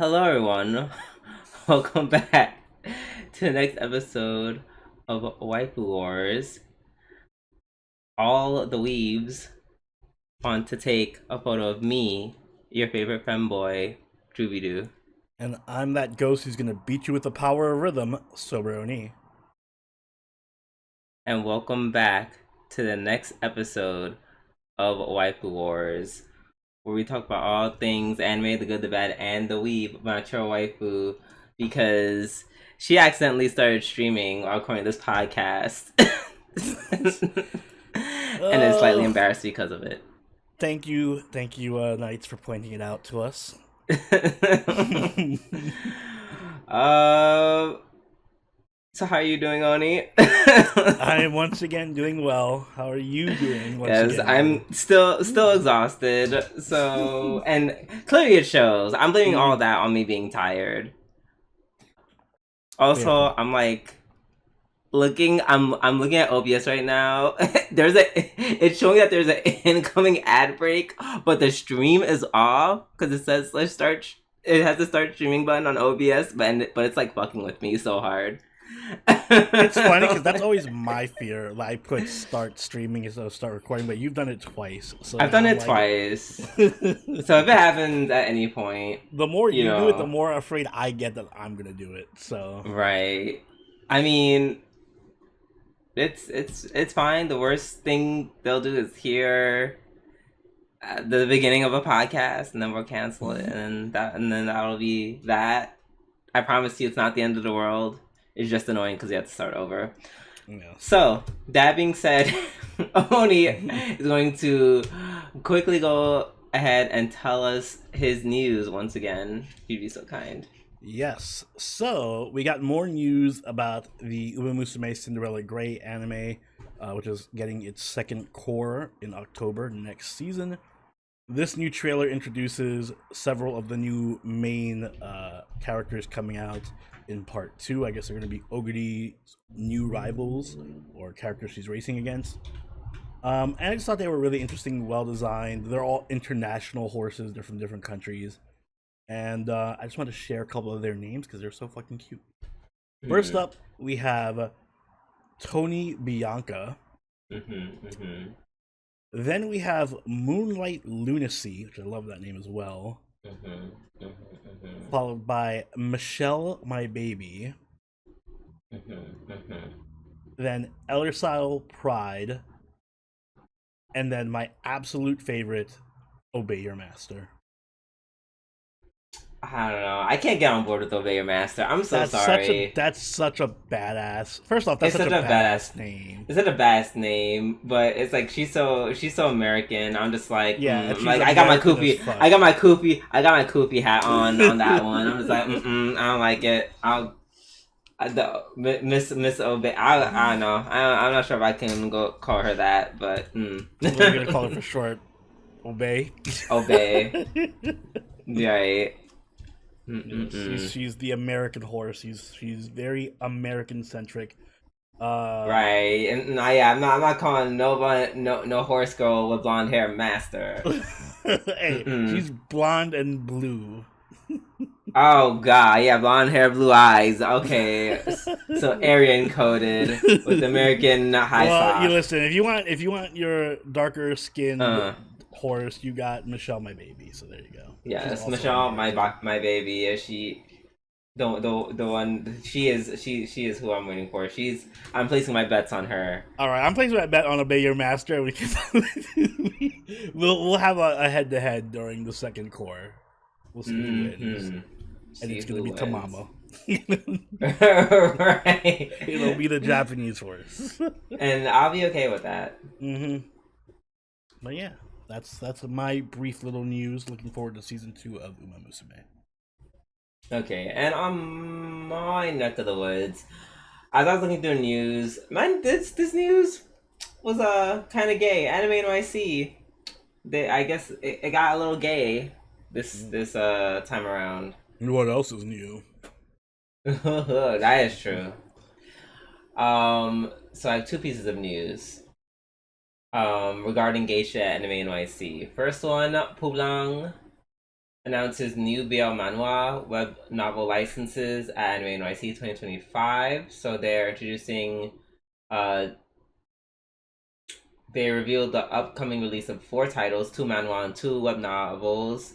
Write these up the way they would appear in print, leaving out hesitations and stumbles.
Hello, everyone. Welcome back to the next episode of Waifu Wars. All the weebs want to take a photo of me, your favorite femboy, Drooby-Doo. And I'm that ghost who's gonna beat you with the power of rhythm, Soberoni. And welcome back to the next episode of Waifu Wars, where we talk about all things anime, the good, the bad, and the weeb about your waifu, because she accidentally started streaming while recording this podcast. And is slightly embarrassed because of it. Thank you, Knights, for pointing it out to us. So how are you doing, Oni? I am once again doing well. How are you doing? Yes, I'm still exhausted. So, and clearly it shows. I'm blaming all of that on me being tired. Also, yeah. I'm looking at OBS right now. It's showing that there's an incoming ad break, but the stream is off because it says it has the start streaming button on OBS, but it's fucking with me so hard. It's funny because that's always my fear. I put start streaming instead of start recording, but you've done it twice. So I've done it twice. So if it happens at any point, the more you do it, the more afraid I get that I'm gonna do it. So right. I mean, it's fine. The worst thing they'll do is hear the beginning of a podcast, and then we'll cancel it, and then that'll be that. I promise you, it's not the end of the world. It's just annoying because you have to start over. Yeah. So, that being said, Oni is going to quickly go ahead and tell us his news once again. If you'd be so kind. Yes. So, we got more news about the Uma Musume Cinderella Grey anime, which is getting its second core in October next season. This new trailer introduces several of the new main characters coming out in part 2. I guess they're going to be Oguri's new rivals, or characters she's racing against. And I just thought they were really interesting, well designed. They're all international horses. They're from different countries. And I just want to share a couple of their names because they're so fucking cute. Mm-hmm. First up, we have Tony Bianca. Then we have Moonlight Lunacy, which I love that name as well. Followed by Michelle, My Baby. Then Ellersile Pride. And then my absolute favorite, Obey Your Master. I don't know. I can't get on board with Obey Your Master. I'm sorry. That's such a badass. First off, that's such a badass name. It's such a badass name, but it's she's so American. I'm just yeah. I got my Koopy hat on that one. I'm just I don't like it. Miss Obey. I don't know. I'm not sure if I can go call her that, but What are you gonna call her for short? Obey. Obey. Right. She's the American horse. She's very American centric. Right, and I'm not calling no horse girl with blonde hair master. Hey, she's blonde and blue. Oh god, yeah, blonde hair, blue eyes. Okay, so Aryan coded with American high socks. You listen. If you want your darker skinned horse, you got Michelle, My Baby. So there you go. Yes, Michelle, my baby. Is she the one? She is who I'm waiting for. I'm placing my bets on her. All right, I'm placing my bet on Obey Your Master. We'll have a head to head during the second core. We'll see who wins, and it's gonna be Tamamo. Right. It'll be the Japanese horse, and I'll be okay with that. But yeah. That's my brief little news. Looking forward to season 2 of Uma Musume. Okay, and on my neck of the woods, as I was looking through the news, man, this news was kind of gay. Anime NYC, I guess it got a little gay this time around. What else is new? That is true. So I have 2 pieces of news. Regarding geisha anime NYC. First one, Publang announces new BL manhwa web novel licenses at Anime NYC 2025. So they're introducing. Uh, they revealed the upcoming release of 4 titles, 2 manhwa and 2 web novels.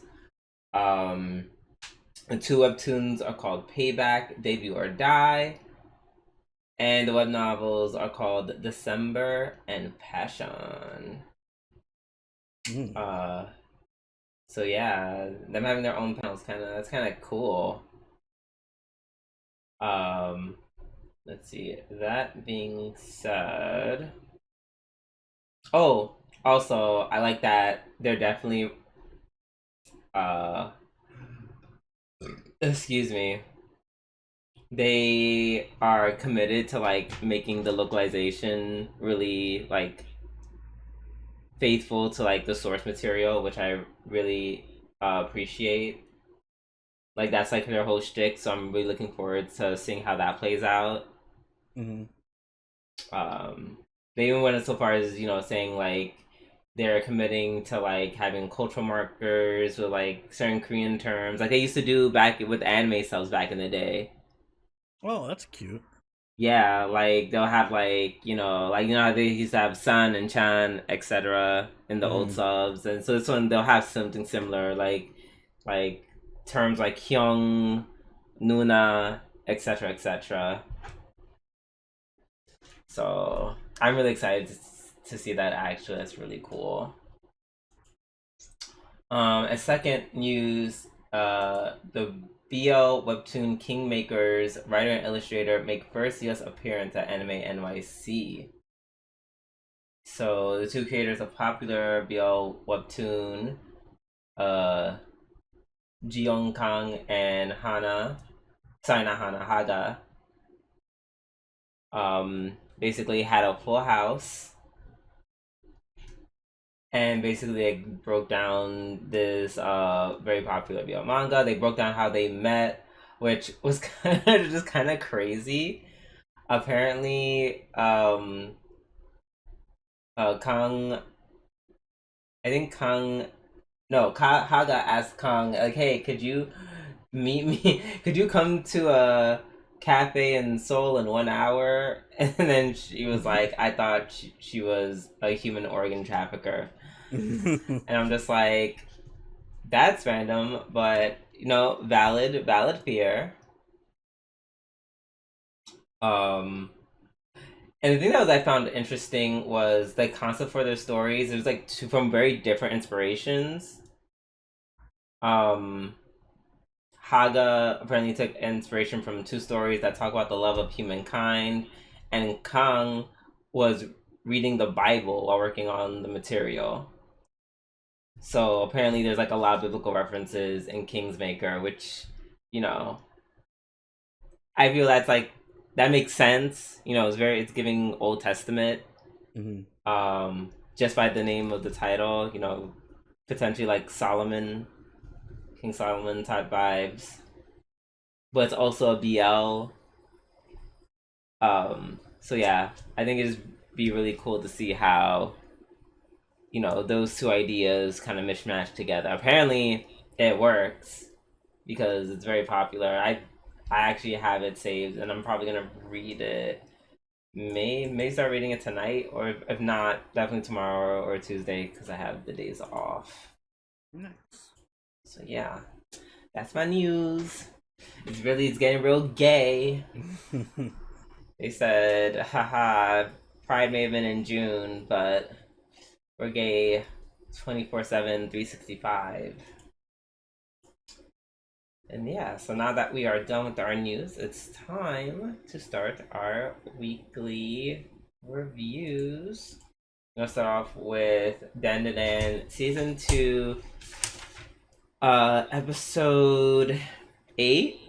The 2 webtoons are called Payback, Debut or Die, and the web novels are called December and Passion. Uh, so yeah, them having their own panels that's kind of cool. Let's see. That being said, oh, also I like that they're definitely uh, excuse me, they are committed to like making the localization really like faithful to like the source material, which I really appreciate. Like that's like their whole shtick, so I'm really looking forward to seeing how that plays out. Mm-hmm. They even went so far as saying like they're committing to like having cultural markers with like certain Korean terms, like they used to do back with anime subs back in the day. Oh, that's cute. Yeah, like they'll have like how they used to have San and Chan, etc. in the old Mm-hmm. subs, and so this one they'll have something similar, like terms like Hyung, Nuna, etc. etc. So I'm really excited to see that actually. That's really cool. As second news, the BL webtoon Kingmakers writer and illustrator make first US appearance at Anime NYC. So the 2 creators of popular BL webtoon, uh, Jeong Kang and not Hana, Haga, basically had a full house and basically they broke down this very popular BL manga. They broke down how they met, which was kind of crazy. Apparently, Kang, I think Kang, no, Haga asked Kang like, "Hey, could you meet me? Could you come to a cafe in Seoul in 1 hour?" And then she was like, "I thought she was a human organ trafficker." And I'm just like, that's random, but valid fear. Um, and the thing that I found interesting was the concept for their stories. It was like from very different inspirations. Um, Haga apparently took inspiration from 2 stories that talk about the love of humankind, and Kang was reading the Bible while working on the material. So apparently, there's like a lot of biblical references in Kingsmaker, which you know I feel that's like that makes sense. It's giving Old Testament. Mm-hmm. Just by the name of the title, potentially like King Solomon type vibes, but it's also a BL. So yeah, I think it'd just be really cool to see how those 2 ideas kind of mishmash together. Apparently, it works because it's very popular. I actually have it saved, and I'm probably gonna read it. May start reading it tonight, or if not, definitely tomorrow or Tuesday because I have the days off. Nice. So yeah, that's my news. It's getting real gay. They said, haha, Pride may have been in June, but we're gay 24/7, 365. And yeah, so now that we are done with our news, it's time to start our weekly reviews. I'm gonna start off with Dandadan Season 2, episode 8?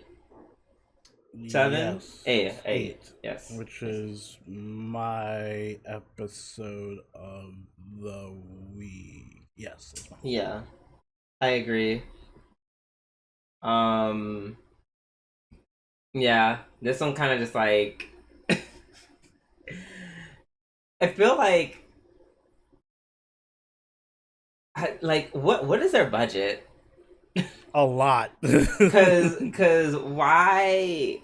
7? Yes. 8. Yes. Which is my episode of the week. Yes, that's mine. Yeah, I agree. Um, yeah, this one kind of just like I feel like what is their budget? A lot. Cause why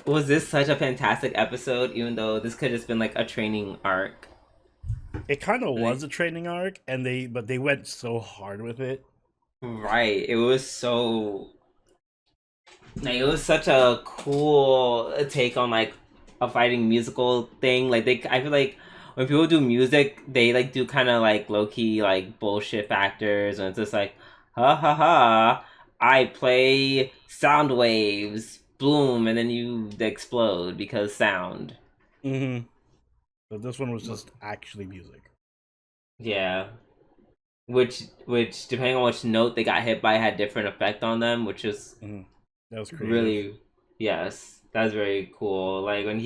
was this such a fantastic episode? Even though this could have just been like a training arc. It kind of was Like, a training arc, and they went so hard with it. right. It was so like it was such a cool take on like a fighting musical thing. Like I feel like when people do music, they like do kind of like low key like bullshit factors, and it's just like, ha ha ha, I play sound waves, boom, and then you explode because sound. Mm-hmm. But this one was just actually music. Yeah, which depending on which note they got hit by had different effect on them, which is Mm-hmm. That was creative. really, yes, that's very cool. Like when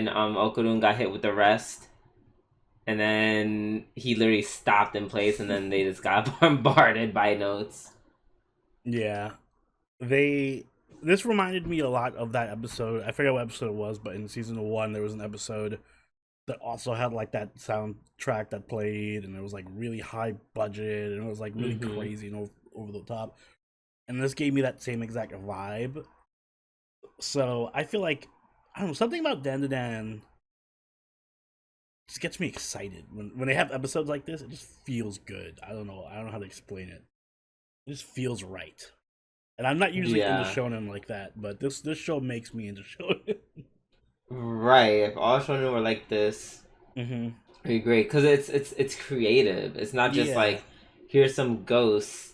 Okudun got hit with the rest, and then he literally stopped in place, and then they just got bombarded by notes. Yeah, they. This reminded me a lot of that episode. I forget what episode it was, but in season 1, there was an episode that also had like that soundtrack that played, and it was like really high budget, and it was like really Mm-hmm. crazy and over the top. And this gave me that same exact vibe. So I feel like I don't know, something about Dandadan just gets me excited when they have episodes like this. It just feels good. I don't know how to explain it. It just feels right. And I'm not usually into Yeah, shonen like that, but this show makes me into shonen. right. If all shonen were like this, Mm-hmm. it'd be great because it's creative. It's not just Yeah. like here's some ghosts,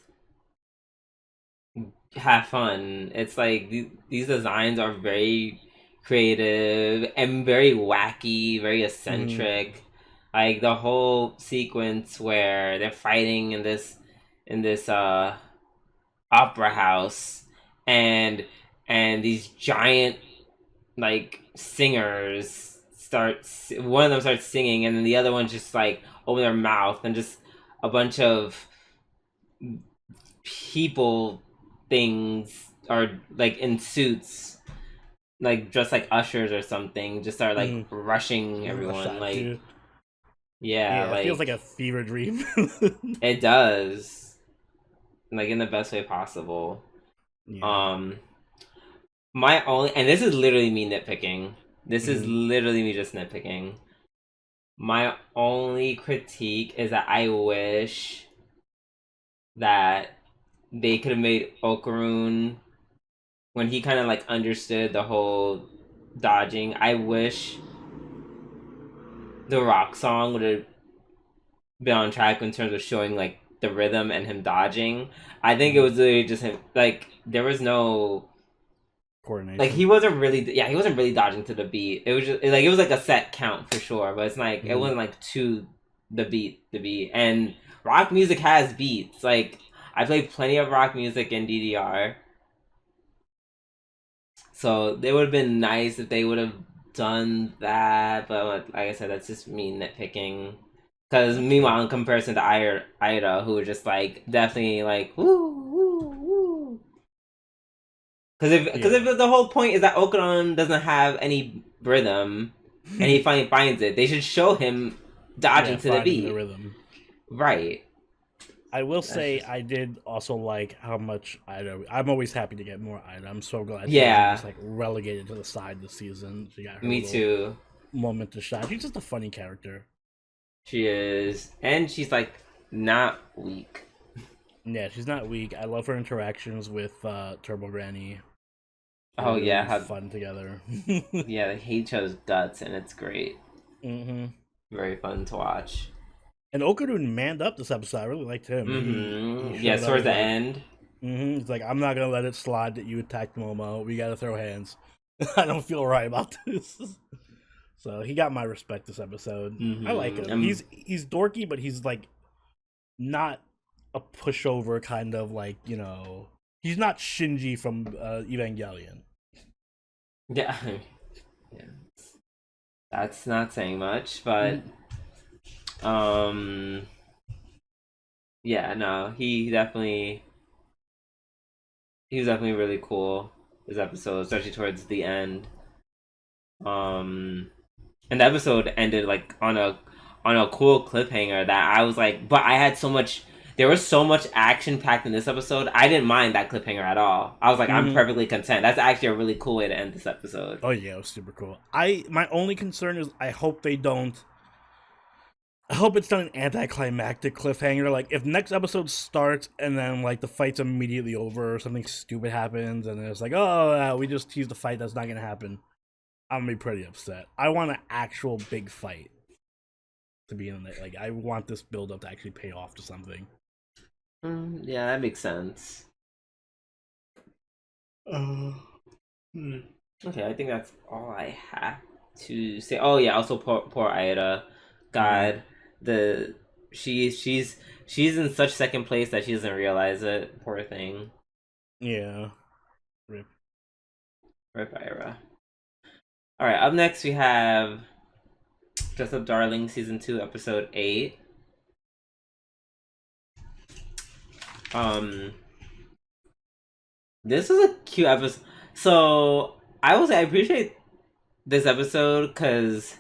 have fun. It's like these designs are very creative and very wacky, very Mm-hmm. eccentric. Like the whole sequence where they're fighting in this opera house, and these giant like singers one of them starts singing, and then the other one just like open their mouth, and just a bunch of people things are like in suits, like dressed like ushers or something, just start like Mm-hmm. rushing Rush everyone. at Like, you. yeah, Yeah, it feels like like a fever dream. it does, like in the best way possible. Yeah. um my only, and this is literally me nitpicking, this is Mm-hmm. literally me just nitpicking, my only critique is that I wish that they could have made Okarun, when he kind of like understood the whole dodging, I wish the rock song would have been on track in terms of showing like the rhythm and him dodging. I think it Mm-hmm. was literally just him. Like there was no, like Coordination. he wasn't really, yeah, he wasn't really dodging to the beat. It was just like it was like a set count for sure, but it's like it Mm-hmm. wasn't like to the beat. And rock music has beats. Like I played plenty of rock music in DDR, so it would have been nice if they would have done that. But like I said, that's just me nitpicking. Because That's fair. meanwhile, in comparison to Ida, who was just like definitely like woo woo woo. Yeah. If the whole point is that Okudon doesn't have any rhythm, and he finally finds it, they should show him Yeah, dodging to the finding the beat. rhythm. Right. I will That's say just, I did also like how much Ida. I'm always happy to get more Ida. I'm so glad she wasn't yeah. just like relegated to the side this season. She got her Me little too. moment to shine. She's just a funny character. She is, and she's like not weak. Yeah, she's not weak. I love her interactions with Turbo Granny. They're Oh yeah, really fun together. yeah, they hate each other's guts, and it's great. hmm Very fun to watch. And Okudun manned up this episode. I really liked him. He Yeah, showed up. towards He's the like, end. he's like, I'm not gonna let it slide that you attacked Momo. We gotta throw hands. I don't feel right about this. So he got my respect this episode. I like him. And He's dorky, but he's like not a pushover kind of like, he's not Shinji from Evangelion. yeah, yeah, that's not saying much, but um, yeah, no, he was definitely really cool this episode, especially towards the end. Um, and the episode ended like on a cool cliffhanger that I was like, but I had so much there was so much action packed in this episode. I didn't mind that cliffhanger at all. I was like, I'm perfectly content. That's actually a really cool way to end this episode. Oh yeah, it was super cool. My only concern is I hope they don't. I hope it's not an anticlimactic cliffhanger. Like, if next episode starts and then, like, the fight's immediately over or something stupid happens and it's like, oh, we just teased the fight that's not going to happen, I'm going to be pretty upset. I want an actual big fight to be in it. Like, I want this build-up to actually pay off to something. Yeah, that makes sense. Okay, I think that's all I have to say. Oh, yeah, also poor Aida. God. She's in such second place that she doesn't realize it. Poor thing. Yeah. Rip Ira. All right. Up next we have Dress Up Darling season 2 episode 8. This was a cute episode. So I will say I appreciate this episode because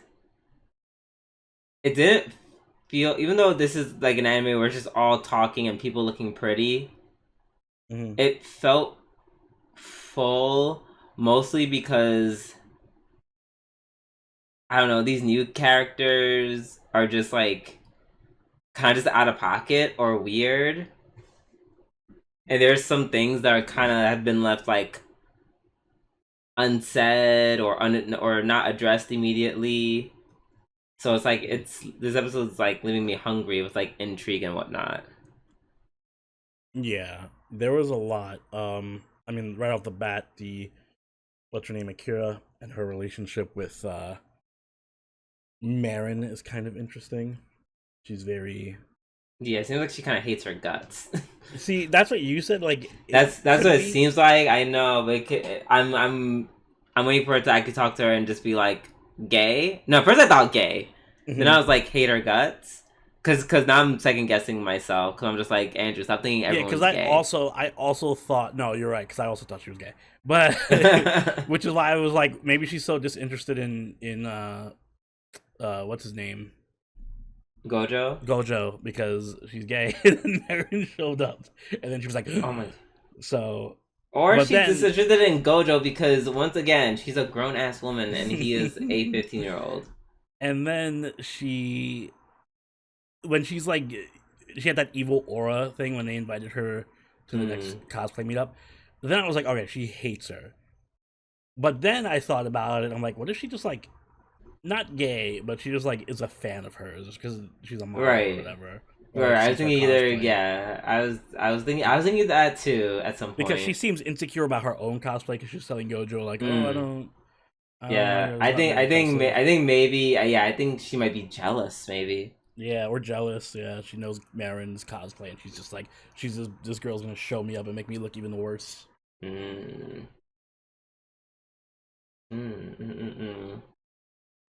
it didn't feel, even though this is like an anime where it's just all talking and people looking pretty, it felt full, mostly because I don't know, these new characters are just like kind of just out of pocket or weird, and there's some things that are kind of have been left like unsaid or not addressed immediately. So it's like this episode's like leaving me hungry with like intrigue and whatnot. Yeah, there was a lot. I mean, right off the bat, what's her name, Akira, and her relationship with Marin is kind of interesting. She's very. Yeah, it seems like she kind of hates her guts. See, that's what you said. Like that's what it seems like. I know, but I'm waiting for her to actually talk to her and just be like, gay? No, first I thought gay. Then I was like, hate her guts. Cause now I'm second guessing myself. Cause I'm just like, Andrew, stop thinking everyone's gay. Yeah, because I also thought, no, you're right. Because I also thought she was gay. But which is why I was like, maybe she's so disinterested in what's his name, Gojo, because she's gay. And then Marin showed up, and then she was like, oh my. So. Or she's disinterested in Gojo because, once again, she's a grown-ass woman and he is a 15-year-old. And then when she's like, she had that evil aura thing when they invited her to the next cosplay meetup. Then I was like, okay, she hates her. But then I thought about it. I'm like, what if she just like, not gay, but she just like is a fan of hers just because she's a model or whatever. Right, I was thinking either. Yeah, I was thinking that too at some point because she seems insecure about her own cosplay because she's telling Gojo like, oh, I don't. Yeah, I think maybe. Yeah, I think she might be jealous. Maybe. Yeah, or jealous. Yeah, she knows Marin's cosplay, and she's just like, this girl's gonna show me up and make me look even worse. But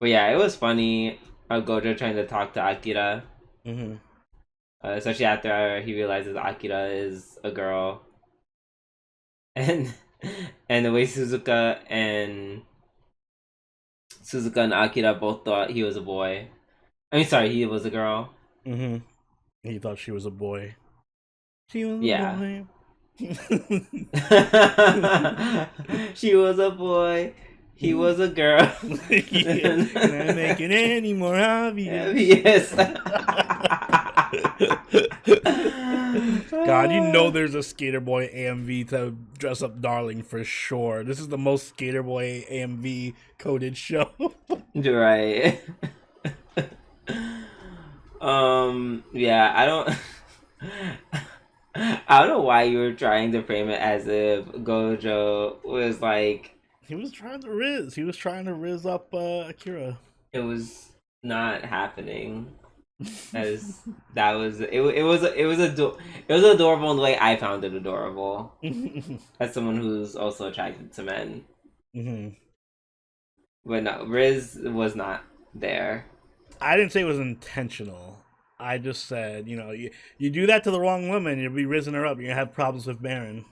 yeah, it was funny. Gojo trying to talk to Akira. Especially after he realizes Akira is a girl, and the way Suzuka and Akira both thought he was a boy. I mean, sorry, he was a girl. He thought she was a boy. She was a boy. She was a boy. He was a girl. Can I make it any more obvious? Yes. God, you know there's a Skater Boy AMV to Dress Up Darling for sure. This is the most Skater Boy AMV coded show. Right. Yeah, I don't know why you were trying to frame it as if Gojo was like, he was trying to riz up Akira. It was not happening. As that was it was adorable in the way I found it adorable. As someone who's also attracted to men. But no, Riz was not there. I didn't say it was intentional. I just said, you do that to the wrong woman, you'll be rizzing her up. You're gonna have problems with Marin.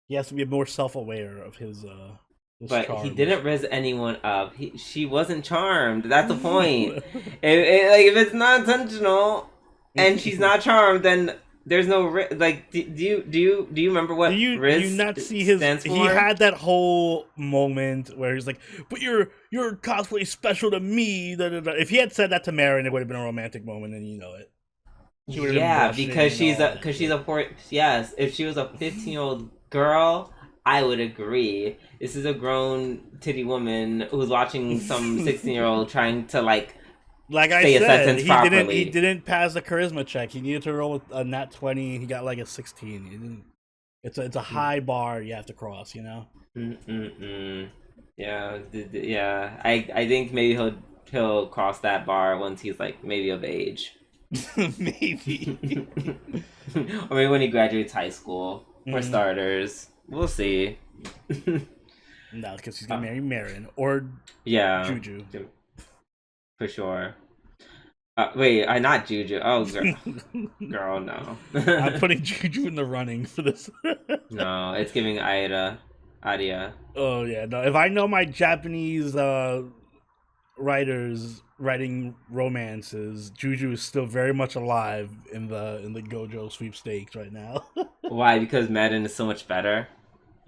He has to be more self-aware of his but charms. He didn't riz anyone up. She wasn't charmed. That's the point. If it's not intentional, and she's not charmed, then there's no like. Do you remember what do you not see his? stands for? He had that whole moment where he's like, "But your cosplay special to me." Da, da, da. If he had said that to Marin, it would have been a romantic moment, and you know it. Yeah, because she's a poor. Yes, if she was a 15-year-old girl, I would agree. This is a grown titty woman who's watching some 16-year-old trying to like I say said, a sentence properly. He didn't pass the charisma check. He needed to roll with a nat 20. He got like a 16. He didn't. It's a high bar you have to cross, you know. Yeah, yeah. I think maybe he'll cross that bar once he's like maybe of age. Maybe. Or maybe when he graduates high school. For starters, we'll see. No, because he's gonna marry Marin or Juju. For sure. Wait, not Juju. Oh, girl, no. I'm putting Juju in the running for this. No, it's giving Aria. Oh yeah, no. If I know my Japanese writers writing romances, Juju is still very much alive in the Gojo sweepstakes right now. Why? Because Madden is so much better.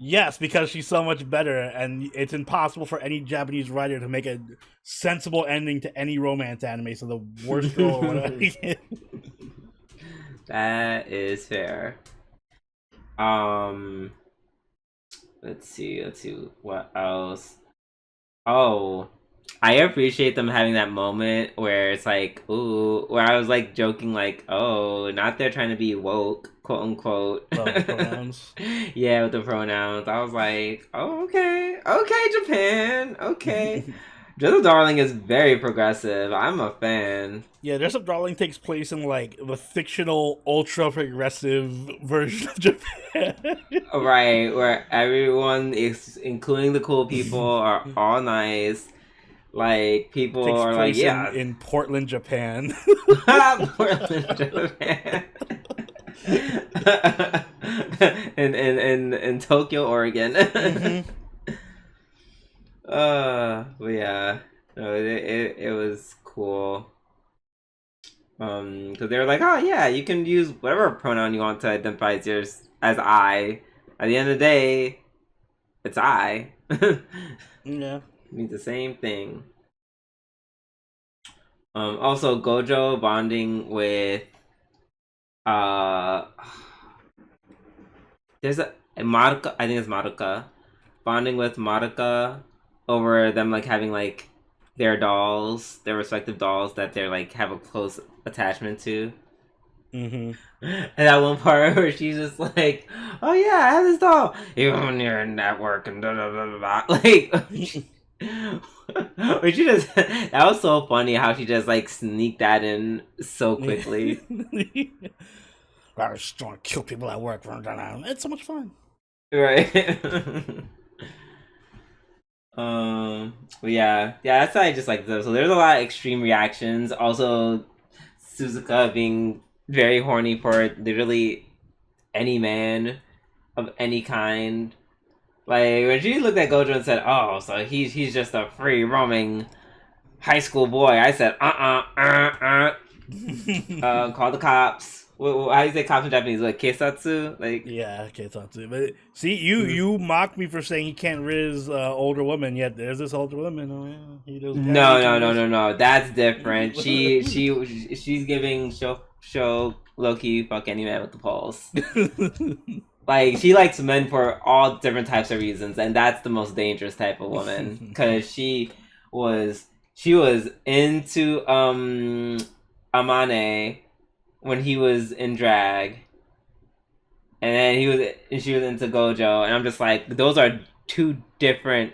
Yes, because she's so much better, and it's impossible for any Japanese writer to make a sensible ending to any romance anime. So the worst girl or whatever. That is fair. Let's see what else. Oh, I appreciate them having that moment where it's like, ooh, where I was like joking, like, oh, not they're trying to be woke, quote unquote. Pronouns. Yeah, with the pronouns. I was like, oh, okay, Japan, okay. Dress Up Darling is very progressive. I'm a fan. Yeah, Dress Up Darling takes place in like the fictional ultra progressive version of Japan. Right, where everyone is, including the cool people, are all nice. Like, people takes are like, yeah. In Portland, Japan. Portland, Japan. in Tokyo, Oregon. But yeah, no, it was cool. Because they were like, oh yeah, you can use whatever pronoun you want to identify as yours as I. At the end of the day, it's I. Yeah, it means the same thing. Also Gojo bonding with there's a Maruka, I think it's Maruka, bonding with Maruka over them like having like their dolls, their respective dolls that they're like have a close attachment to. And that one part where she's just like, oh yeah, I have this doll, even when you're in network and blah, blah, blah, blah. Like but she just, that was so funny how she just like sneaked that in so quickly. I just want to kill people at work. It's so much fun. Right. But yeah, that's why I just like those. So there's a lot of extreme reactions. Also, Suzuka being very horny for literally any man of any kind. Like when she looked at Gojo and said, "Oh, so he's just a free roaming high school boy," I said, call the cops. How do you say cops in Japanese? Like keisatsu? Like, yeah, keisatsu. But see, you mock me for saying he can't riz older women, yet there's this older woman. Oh yeah, he does. No. That's different. She's giving show low-key fuck any man with the pulse. Like, she likes men for all different types of reasons, and that's the most dangerous type of woman. Because she was into Amane when he was in drag, and then she was into Gojo, and I'm just like, those are two different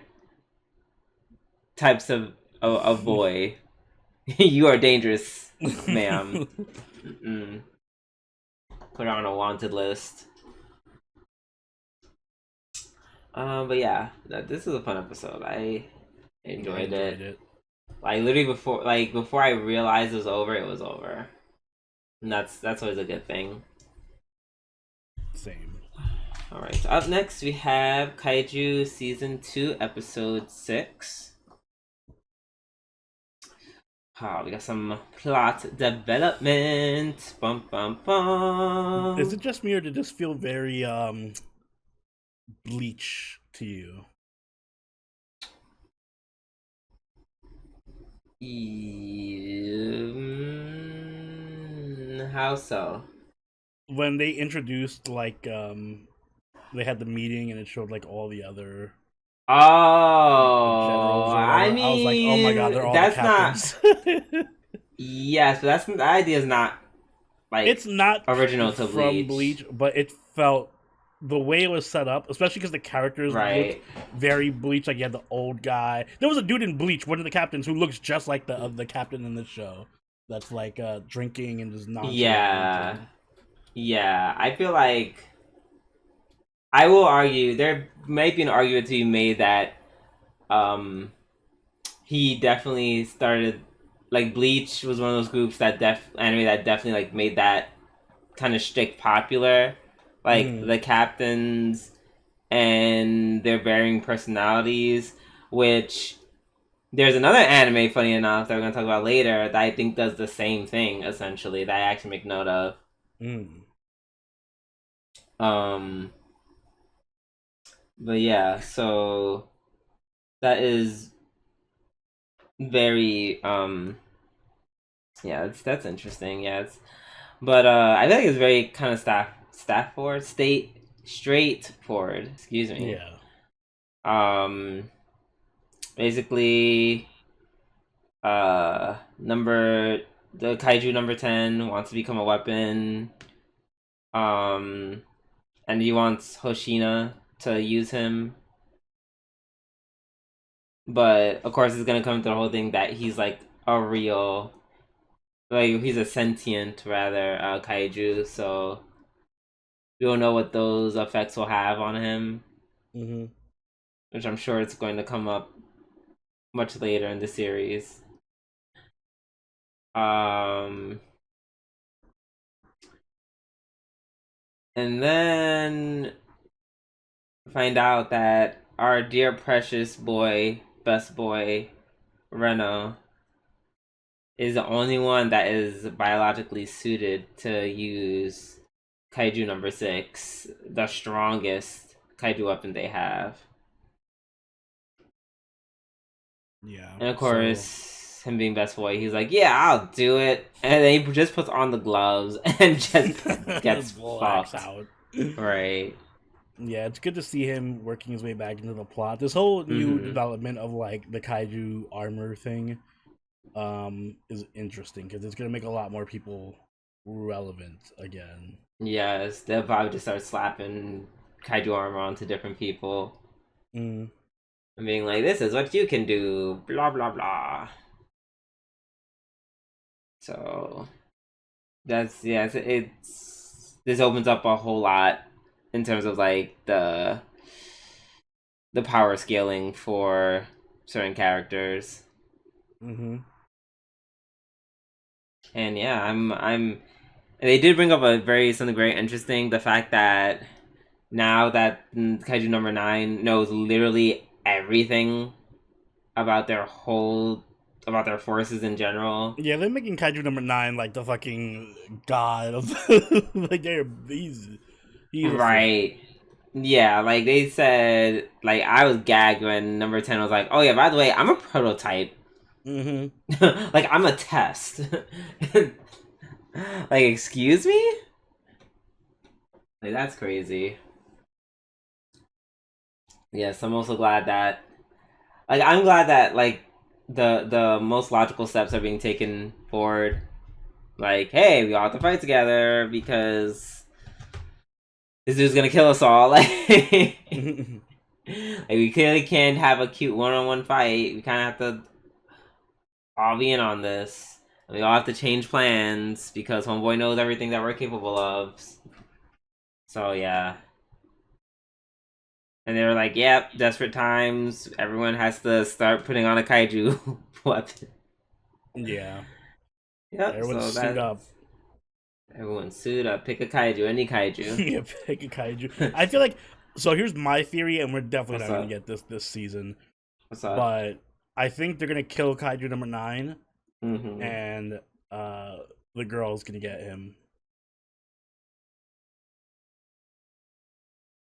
types of boy. You are dangerous, ma'am. Put her on a wanted list. But yeah, this is a fun episode. I enjoyed it. Like literally before I realized it was over, it was over. And that's always a good thing. Same. Alright, so up next we have Kaiju Season 2, Episode 6. Oh, we got some plot development. Bum bum bum. Is it just me or did this feel very Bleach to you? How so? When they introduced like they had the meeting and it showed like all the other Oh, generals or I whatever, I was like, oh my god, they're mean, all the that's not. captains. Yes, but that idea is not like It's not original to from Bleach, Bleach, but it felt the way it was set up, especially because the characters looked right? very Bleach. Like you had the old guy. There was a dude in Bleach, one of the captains, who looks just like the captain in the show. That's like drinking and just Yeah, nonchalant. yeah. I feel like I will argue there might be an argument to be made that um he definitely started like Bleach was one of those groups that anime that definitely like made that kind of shtick popular. Like Mm-hmm. the captains and their varying personalities, which there's another anime, funny enough, that we're gonna talk about later that I think does the same thing essentially that I actually make note of. Mm. Um but yeah, so that is very yeah, that's interesting. Yeah, but I feel like it's very kind of staff forward, straightforward. Excuse me. Yeah. Um, basically, number the kaiju number 10 wants to become a weapon. Um, and he wants Hoshina to use him, but of course, it's gonna come to the whole thing that he's like a real, like he's a sentient rather kaiju, so we don't know what those effects will have on him, Mm-hmm. which I'm sure it's going to come up much later in the series. Um, and then find out that our dear precious boy, best boy, Reno, is the only one that is biologically suited to use Kaiju number 6, the strongest Kaiju weapon they have. Yeah. And of So course, him being best boy, he's like, "Yeah, I'll do it." And then he just puts on the gloves and just gets blacks fucked. out. Right. Yeah, it's good to see him working his way back into the plot. This whole new Mm-hmm. development of like the kaiju armor thing is interesting because it's gonna make a lot more people relevant again. Yes, they'll probably just start slapping kaiju armor onto different people Mm. and being like, "This is what you can do." Blah blah blah. So that's yeah, it's this opens up a whole lot in terms of like the power scaling for certain characters. Mm-hmm. And yeah, I'm they did bring up a very something very interesting, the fact that now that Kaiju number 9 knows literally everything about about their forces in general. Yeah, they're making kaiju number 9 like the fucking god of like he's a threat. Right. Yeah, like they said, like I was gagged when number 10 was like, "Oh yeah, by the way, I'm a prototype." Mm-hmm. Like I'm a test. Like, excuse me? Like that's crazy. Yes, I'm also glad that like I'm glad that like the most logical steps are being taken forward. Like, hey, we all have to fight together because this dude's gonna kill us all. Like we clearly can't have a cute one-on-one fight. We kind of have to all be in on this. And we all have to change plans because Homeboy knows everything that we're capable of. So yeah. And they were like, "Yep, desperate times. Everyone has to start putting on a kaiju weapon." Yeah, Yep. everyone So suit that up. everyone suit up, pick a kaiju, any kaiju. Yeah, pick a kaiju. I feel like so. Here's my theory, and we're definitely What's not gonna up? get this season, What's up? but I think they're gonna kill kaiju number 9, and the girl's gonna get him.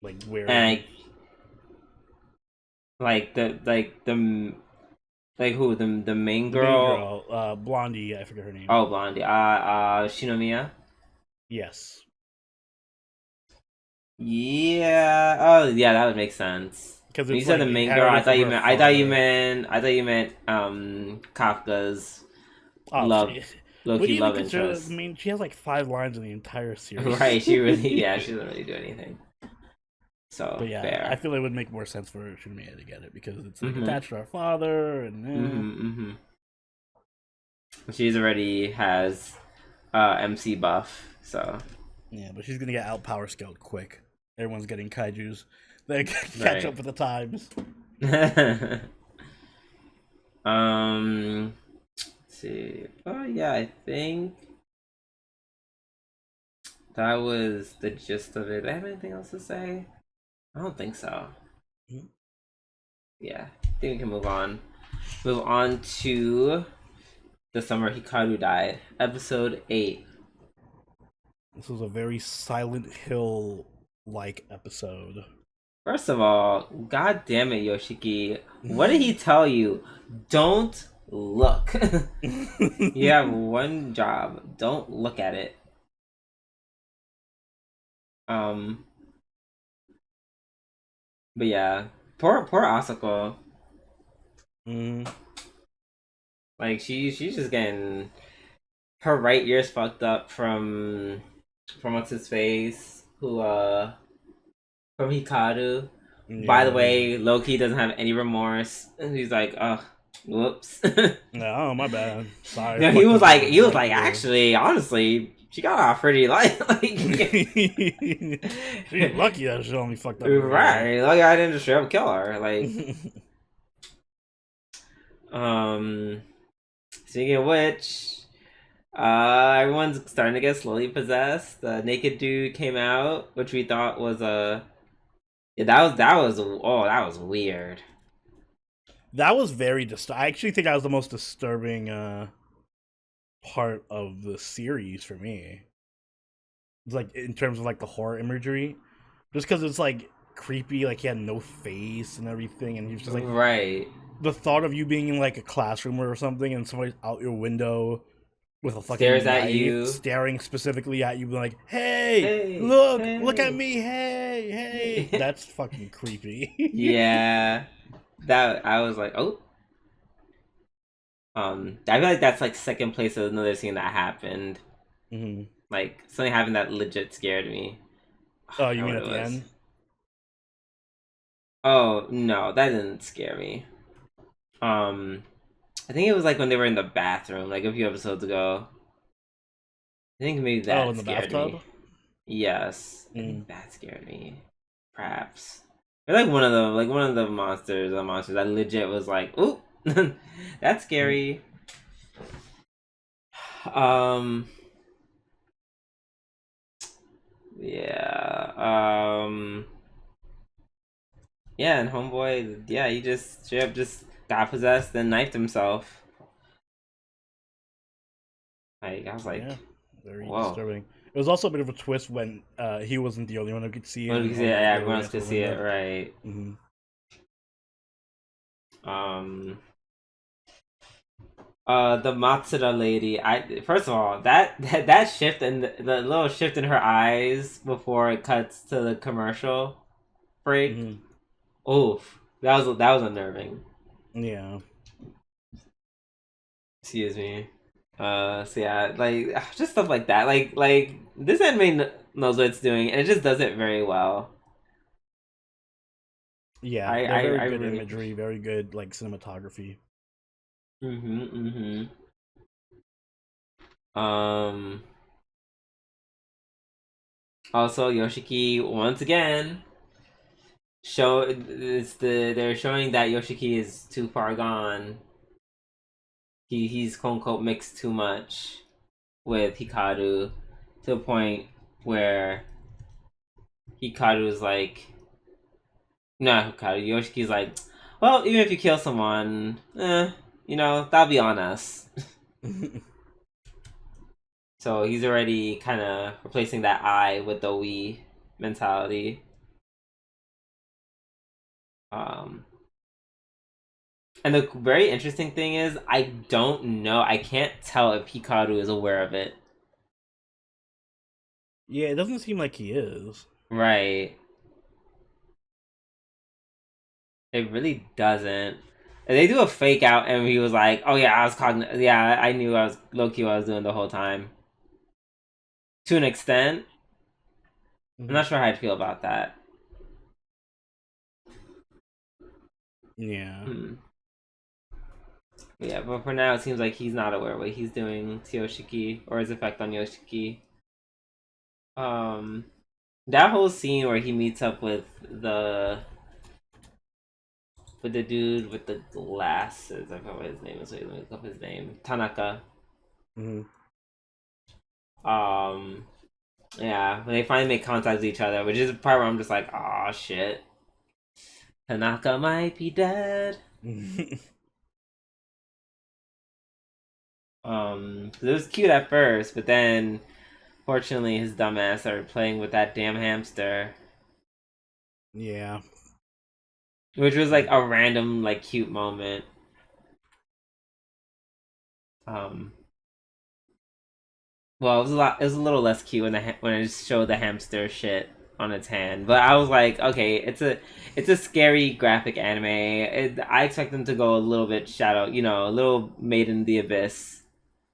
Like wearing And like who the main the main girl? girl, Blondie, I forget her name. Oh, Blondie. Shinomiya. Yes, Yeah. Oh, yeah. That would make sense. because When you it's said like the main girl, inherited from her father. I thought you meant Kafka's Oh, love, low would key you even love consider? I interest. mean, she has like 5 lines in the entire series. Right? She really, yeah. She doesn't really do anything. So But yeah, I fair. feel it would make more sense for Shinmei to get it because it's like Mhm. attached to our father, and Mhm. Mhm. She's already has MC buff, so yeah, but she's gonna get out power scaled quick. Everyone's getting kaiju's. They catch right. up with the times. Let's see. Oh yeah, I think that was the gist of it. Do I have anything else to say? I don't think so. Mhm. Yeah, I think we can move on. Move on to the summer Hikaru died, episode 8. This was a very Silent Hill like episode. First of all, god damn it, Yoshiki. What did he tell you? Don't look. You have one job. Don't look at it. Um, but yeah, poor Asako. Mm, Like she's just getting her right ear's fucked up from what's his face who from Hikaru. By the yeah. way, Loki doesn't have any remorse. He's like, oh, whoops. Oh, my bad. Sorry. No, Fucked up he was right like, ear. actually, honestly, she got off pretty light. She's lucky that she only fucked up her ear. Right? Like I didn't just straight up kill her. Like, um, speaking of which, everyone's starting to get slowly possessed. The naked dude came out, which we thought was a yeah, that was weird. That was very I actually think that was the most disturbing part of the series for me. It's like in terms of like the horror imagery, just because it's like creepy, like he had no face and everything, and he was just like Right. the thought of you being in like a classroom or something, and somebody's out your window with a Stares fucking at knife, you. staring specifically at you, being like, "Hey, Hey, look at hey. me! Hey, hey!" That's fucking creepy. Yeah. That I was like, oh. I feel like that's like second place of another scene that happened. Mm-hmm. Like something happened that legit scared me. Oh, I you forgot mean what at it the was. end? Oh no, that didn't scare me. I think it was like when they were in the bathroom, like a few episodes ago. I think maybe Oh, in that the scared me. bathtub. Yes, I Mm. think that scared me. Perhaps. Or like one of the monsters that legit was like, ooh, that's Mm. scary. Um, yeah. Yeah, and homeboy, yeah, he just straight up just got possessed and knifed himself. Like I was like, Yeah, very whoa. disturbing. It was also a bit of a twist when he wasn't the only one who could see it, Well, and because all the yeah, other everyone else guys could were see it, window. right? Mm-hmm. Um, the Matsuda lady. I first of all, that shift and the little shift in her eyes before it cuts to the commercial break. Mm-hmm. Oof, that was unnerving. Yeah. Excuse me. So yeah, like just stuff like that. Like this anime knows what it's doing, and it just does it very well. Yeah, I they're I, very I good really. imagery, very good like cinematography. Mhm. Um. Also, Yoshiki once again they're showing that Yoshiki is too far gone. He's quote unquote mixed too much with Hikaru to a point where Hikaru is like, no, Hikaru, Yoshiki's like, well, even if you kill someone, that'll be on us. So he's already kind of replacing that I with the we mentality. Um, and the very interesting thing is, I don't know. I can't tell if Hikaru is aware of it. Yeah, it doesn't seem like he is. Right. It really doesn't. They do a fake out, and he was like, "Oh yeah, I was Yeah, I knew I was low key what I was doing the whole time." To an extent, I'm not sure how I'd feel about that. Yeah. Yeah, but for now, it seems like he's not aware of what he's doing to Yoshiki or his effect on Yoshiki. That whole scene where he meets up with the dude with the glasses. I forgot what his name is. Wait, let me look up his name. Tanaka. Yeah, when they finally make contact with each other, which is the part where I'm just like, oh shit, Tanaka might be dead. It was cute at first, but then, fortunately, his dumbass started playing with that damn hamster. Yeah. Which was like a random, like, cute moment. Well, it was a little less cute when it showed the hamster shit on its hand. But I was like, okay, it's a scary graphic anime. I expect them to go a little bit shadow, a little Made in the Abyss.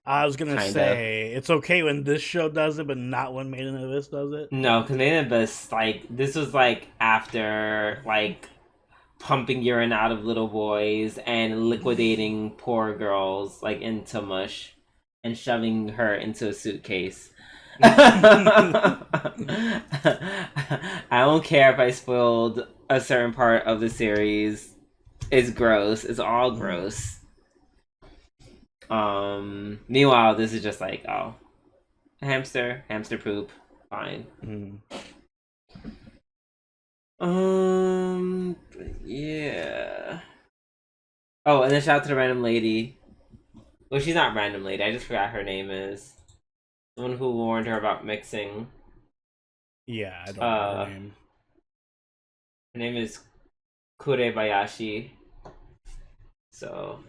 I was gonna say it's okay when this show does it, but not when Made in the Abyss does it. No, because Made in the Abyss, like, this was like after like pumping urine out of little boys and liquidating poor girls like into mush and shoving her into a suitcase. I don't care if I spoiled a certain part of the series. It's gross. It's all gross. Meanwhile, this is just like, oh, hamster poop, fine. Yeah. Oh, and then shout out to the random lady. Well, she's not random lady. I just forgot her name is. The one who warned her about mixing. Yeah, I don't know her name. Her name is Kurebayashi. So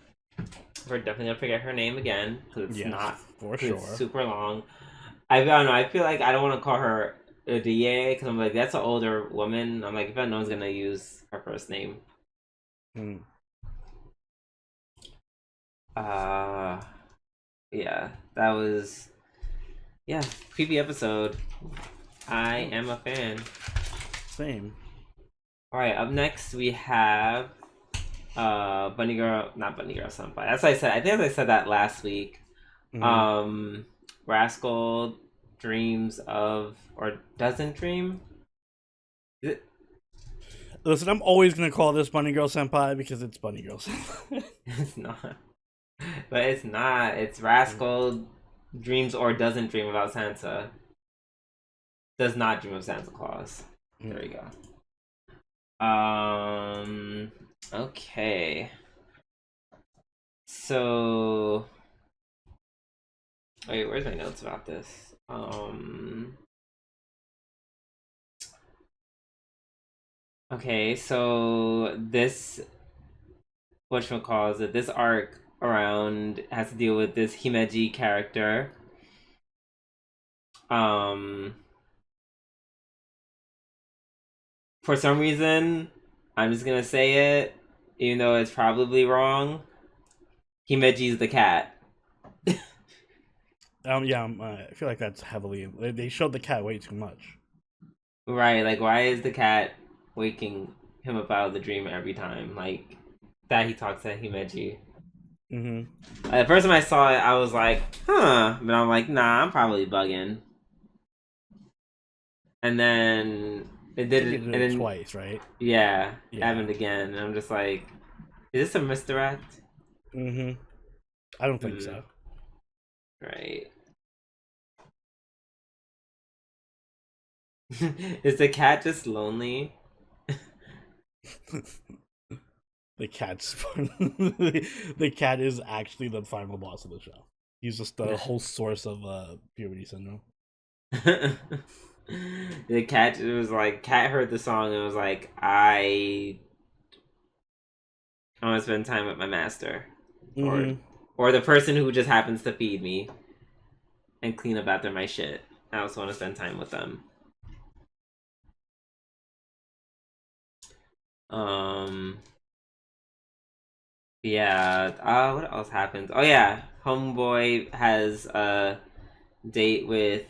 we're definitely gonna forget her name again because it's not for sure. It's super long. I don't know. I feel like I don't want to call her Udiye because I'm like that's an older woman. I'm like if no one's gonna use her first name. Yeah, that was creepy episode. I am a fan. Same. All right, up next we have not Bunny Girl Senpai. That's what I said. I think I said that last week. Rascal dreams of or doesn't dream. Listen, I'm always gonna call this Bunny Girl Senpai because it's Bunny Girl Senpai. It's not. But it's not. It's Rascal dreams or doesn't dream about Santa. Does not dream of Santa Claus. There you go. Okay. So wait, where's my notes about this? Okay, so this whatchamacallit, this arc around has to deal with this Himeji character. For some reason, I'm just gonna say it, even though it's probably wrong. Himeji's the cat. I feel like that's heavily. They showed the cat way too much. Right, like why is the cat waking him up out of the dream every time? Like that he talks to Himeji. The first time I saw it, I was like, huh, but I'm like, nah, I'm probably bugging. And then it did it, and then twice, right? Yeah, it happened again. And I'm just like, is this a misdirect? I don't think so. Right. Is the cat just lonely? The cat is actually the final boss of the show. He's just the whole source of puberty syndrome. The cat, it was like, cat heard the song and was like, I want to spend time with my master. Mm-hmm. Or the person who just happens to feed me and clean up after my shit. I also want to spend time with them. Yeah. What else happens? Oh yeah, homeboy has a date with,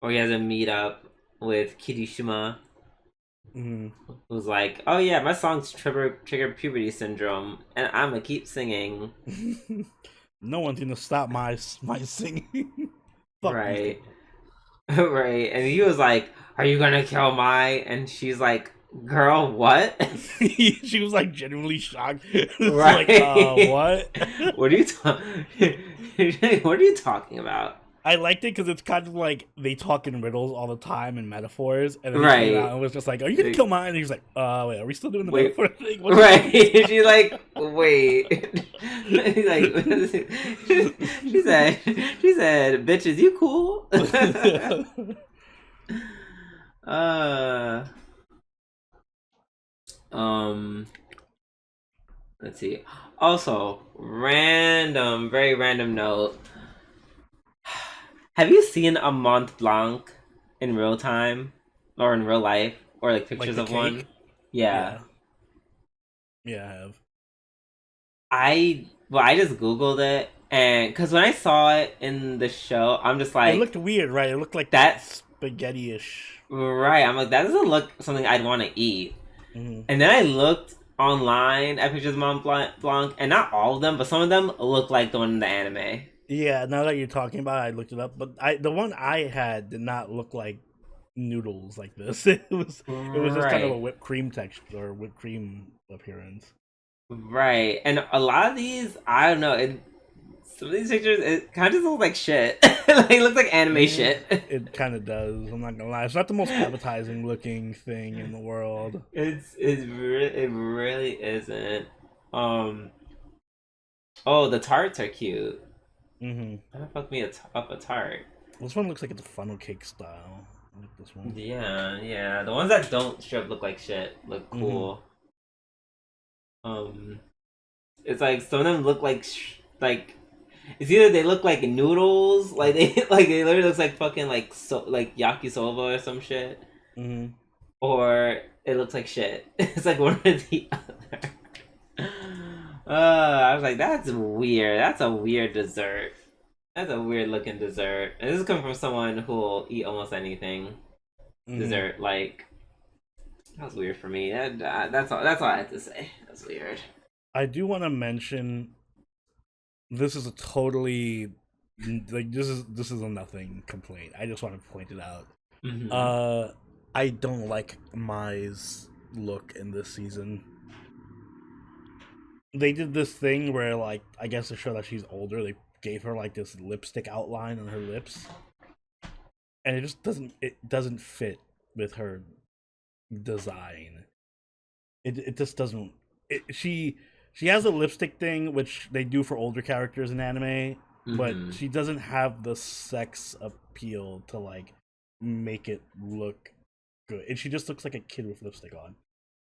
or he has a meetup with Kirishima, who's like, "Oh yeah, my songs trigger puberty syndrome, and I'm gonna keep singing." No one's gonna stop my singing. Fuck right, right. And he was like, "Are you gonna kill my?" And she's like, "Girl, what?" She was like genuinely shocked. Right? Like, what? What are you what are you talking about? I liked it because it's kind of like they talk in riddles all the time and metaphors, and then right. he came out and was just like, "Are you gonna kill mine?" And he was like, "Wait, are we still doing the metaphor thing?" Right? She's like, "Wait." He's like, she said, "Bitches, you cool?" Let's see. Also, very random note. Have you seen a Mont Blanc in real time or in real life or like pictures of one? Yeah. Yeah, I have. I just googled it, and because when I saw it in the show, I'm just like, it looked weird, right? It looked like that spaghetti-ish. Right. I'm like, that doesn't look something I'd want to eat. Mm-hmm. And then I looked online at pictures of Mont Blanc, and not all of them, but some of them look like the one in the anime. Yeah, now that you're talking about it, I looked it up, but the one I had did not look like noodles like this. It was just kind of a whipped cream texture or whipped cream appearance. Right, and a lot of these, I don't know. Some of these pictures, it kind of just looks like shit. Like, it looks like anime shit. It kind of does. I'm not gonna lie. It's not the most appetizing looking thing in the world. It really isn't. Oh, the tarts are cute. Mm-hmm. How the fuck me up a tart? This one looks like it's a funnel cake style. I like this one. Yeah. The ones that don't strip look like shit look cool. Mm-hmm. It's like some of them look like it's either they look like noodles, like they literally looks like fucking like yakisoba or some shit, or it looks like shit. It's like one or the other. I was like, that's weird. That's a weird dessert. That's a weird looking dessert. And this is coming from someone who will eat almost anything. Dessert, like, that's weird for me. That's all I have to say. That's weird. I do want to mention this is a totally like this is a nothing complaint. I just want to point it out. I don't like Mai's look in this season. They did this thing where, like, I guess to show that she's older, they gave her like this lipstick outline on her lips, and it just doesn't fit with her design. It just doesn't. She has a lipstick thing which they do for older characters in anime, but she doesn't have the sex appeal to like make it look good, and she just looks like a kid with lipstick on.